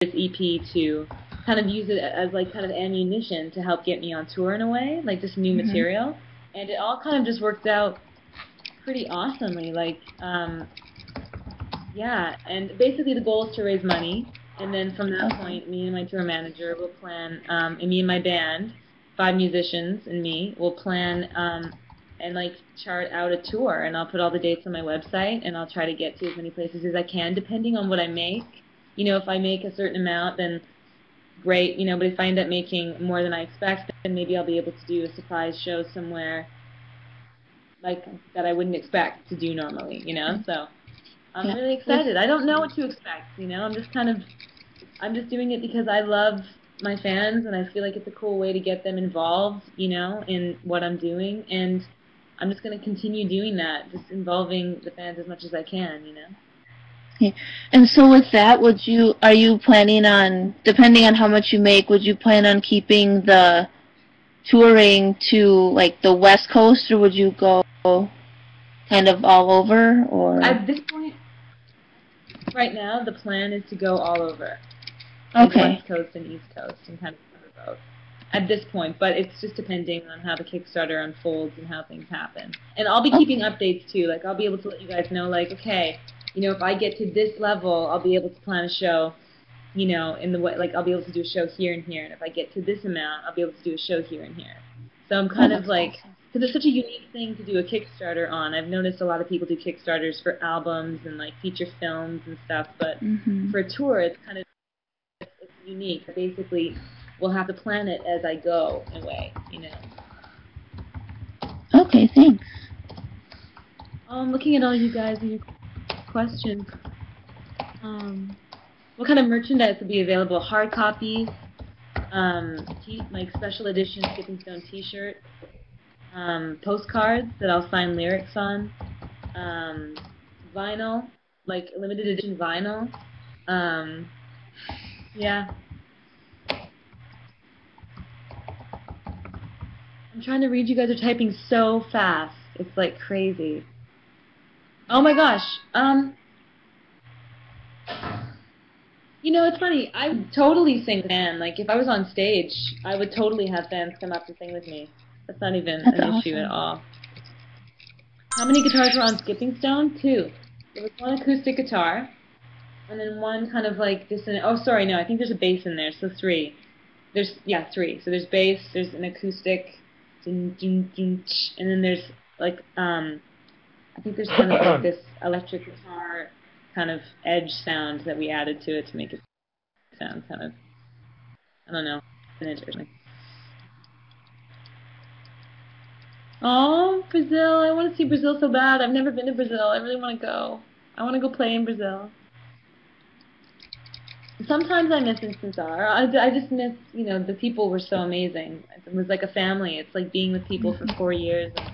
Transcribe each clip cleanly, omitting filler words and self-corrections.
EP to kind of use it as like kind of ammunition to help get me on tour in a way, like just new material. And it all kind of just worked out pretty awesomely. Like, yeah, and basically the goal is to raise money, and then from that point, me and my tour manager will plan, and me and my band, 5 musicians and me, will plan and like chart out a tour, and I'll put all the dates on my website, and I'll try to get to as many places as I can, depending on what I make. You know, if I make a certain amount, then great, you know, but if I end up making more than I expect, then maybe I'll be able to do a surprise show somewhere like that I wouldn't expect to do normally, you know, so I'm really excited. I don't know what to expect, you know, I'm just doing it because I love my fans, and I feel like it's a cool way to get them involved, you know, in what I'm doing, and I'm just going to continue doing that, just involving the fans as much as I can, you know. Okay. And so with that, are you planning on, depending on how much you make, would you plan on keeping the touring to like the West Coast, or would you go kind of all over? Or at this point, right now, the plan is to go all over. Okay. Like West Coast and East Coast, and kind of cover both at this point, but it's just depending on how the Kickstarter unfolds and how things happen. And I'll be keeping updates too. Like I'll be able to let you guys know, like, okay, you know, if I get to this level, I'll be able to plan a show, you know, in the way, like I'll be able to do a show here and here, and if I get to this amount, I'll be able to do a show here and here. So I'm kind of like, because it's such a unique thing to do a Kickstarter on. I've noticed a lot of people do Kickstarters for albums and like feature films and stuff, but for a tour, it's kind of unique. Basically, we'll have to plan it as I go, in a way, you know. Okay, thanks. I'm looking at all you guys and your questions. What kind of merchandise will be available? Hard copies, like special edition Skipping Stone T-shirt, postcards that I'll sign lyrics on, vinyl, like limited edition vinyl. Yeah. I'm trying to read. You guys are typing so fast. It's like crazy. Oh my gosh. You know, it's funny. I would totally sing with fans. Like, if I was on stage, I would totally have fans come up and sing with me. That's not even an issue at all. How many guitars were on Skipping Stone? 2. There was 1 acoustic guitar, and then 1 kind of like dissonant. Oh, sorry, no. I think there's a bass in there, so 3. There's 3. So there's bass, there's an acoustic, and then there's like I think there's kind of like this electric guitar kind of edge sound that we added to it to make it sound kind of, I don't know, vintage or something. Oh, Brazil! I want to see Brazil so bad. I've never been to Brazil. I really want to go. I want to go play in Brazil. Sometimes I miss Instant Star. I just miss, you know, the people were so amazing. It was like a family. It's like being with people for 4 years. And,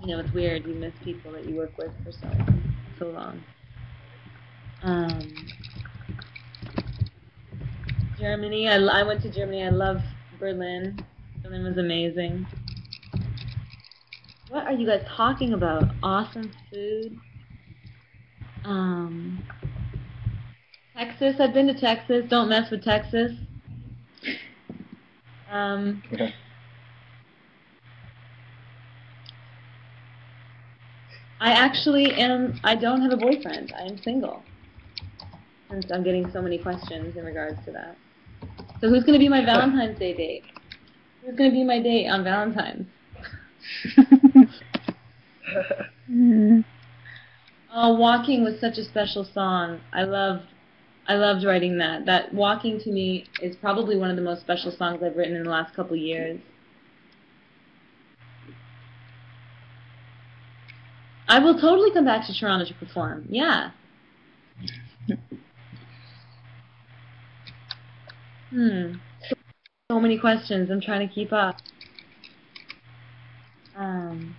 you know, it's weird. You miss people that you work with for so long. Germany. I went to Germany. I love Berlin. Berlin was amazing. What are you guys talking about? Awesome food. Texas. I've been to Texas. Don't mess with Texas. I don't have a boyfriend. I am single. Since I'm getting so many questions in regards to that. So who's going to be my Valentine's Day date? Who's going to be my date on Valentine's? Oh, Walking was such a special song. I loved writing that. That Walking to me is probably one of the most special songs I've written in the last couple years. I will totally come back to Toronto to perform. Yeah. So many questions. I'm trying to keep up. San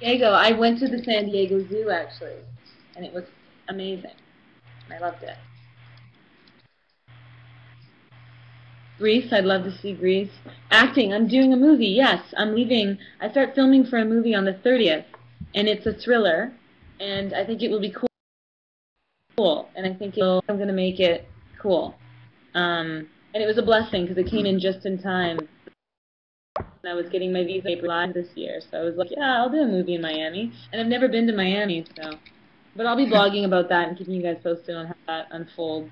Diego. I went to the San Diego Zoo, actually, and it was amazing. I loved it. Greece. I'd love to see Greece. Acting. I'm doing a movie. Yes, I'm leaving. I start filming for a movie on the 30th, and it's a thriller, and I think it will be cool. cool, and I think I'm going to make it cool. And it was a blessing because it came in just in time. And I was getting my visa live this year, so I was like, yeah, I'll do a movie in Miami. And I've never been to Miami, so. But I'll be blogging about that and keeping you guys posted on how that unfolds.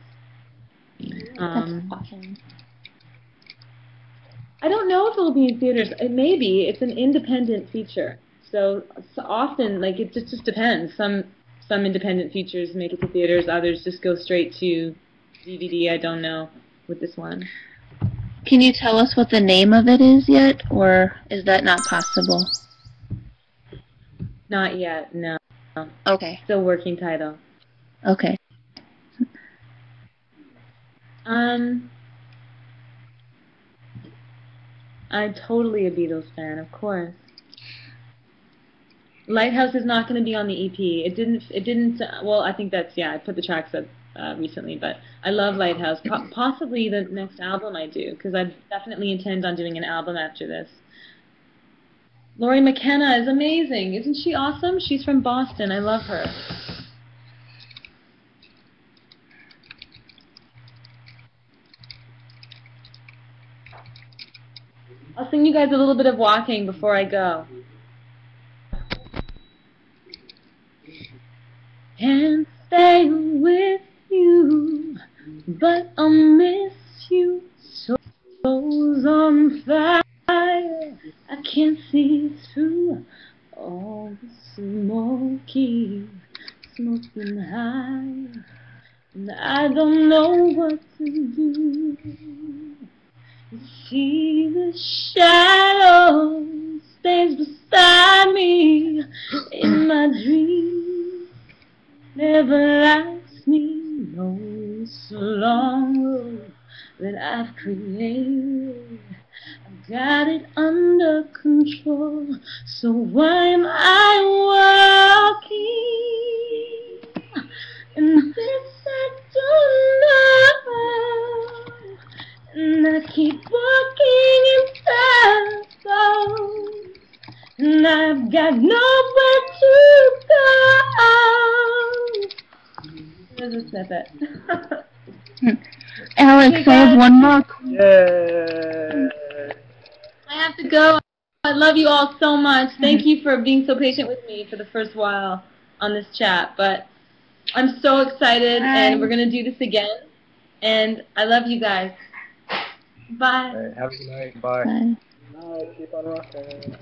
That's awesome. I don't know if it'll be in theaters. It may be. It's an independent feature. So often, like, it just depends. Some independent features make it to theaters. Others just go straight to DVD. I don't know with this one. Can you tell us what the name of it is yet, or is that not possible? Not yet, no. Okay. Still working title. Okay. I'm totally a Beatles fan, of course. Lighthouse is not going to be on the EP. It didn't, well, I think that's, yeah, I put the tracks up recently, but I love Lighthouse. Possibly the next album I do, because I definitely intend on doing an album after this. Laurie McKenna is amazing. Isn't she awesome? She's from Boston. I love her. I'll sing you guys a little bit of Walking before I go. Can't stay with you, but I'll miss you. Soul's on fire. I can't see through all the smoking high, and I don't know what to do. You see the shadow stays beside me in my dreams. Never ask me, no, it's a long road that I've created. I've got it under control, so why am I walking? And this I don't know, and I keep walking in circles, and I've got nowhere to go. There's a snippet. Alex, I have one more. Yay! I have to go. I love you all so much. Thank you for being so patient with me for the first while on this chat. But I'm so excited, and we're going to do this again. And I love you guys. Bye. All right, have a good night. Bye. Bye. Bye. Keep on rocking.